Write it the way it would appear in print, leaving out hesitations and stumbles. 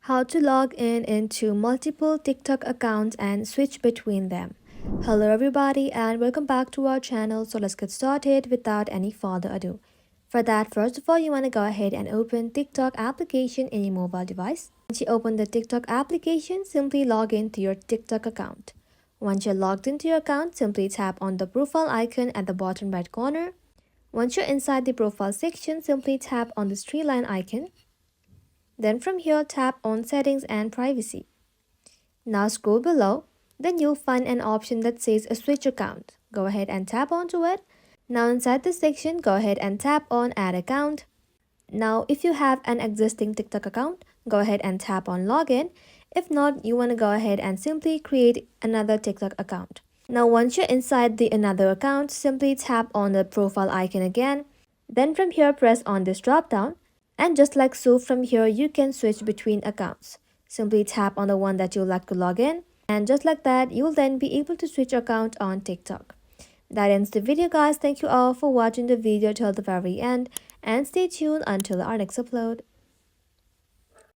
How to log in into multiple TikTok accounts and switch between them. Hello everybody and welcome back to our channel. So let's get started without any further ado. For that, first of all, you want to go ahead and open TikTok application in your mobile device. Once you open the TikTok application, simply log into your TikTok account. Once you're logged into your account, simply tap on the profile icon at the bottom right corner. Once you're inside the profile section, simply tap on the three line icon. Then from here, tap on Settings and Privacy. Now scroll below, then you'll find an option that says a switch account. Go ahead and tap onto it. Now inside this section, go ahead and tap on Add Account. Now if you have an existing TikTok account, go ahead and tap on Login. If not, you want to go ahead and simply create another TikTok account. Now once you're inside the another account, simply tap on the profile icon again. Then from here, press on this drop down. And just like so, from here you can switch between accounts. Simply tap on the one that you like to log in, and just like that you'll then be able to switch your account on TikTok. That ends the video guys. Thank you all for watching the video till the very end and stay tuned until our next upload.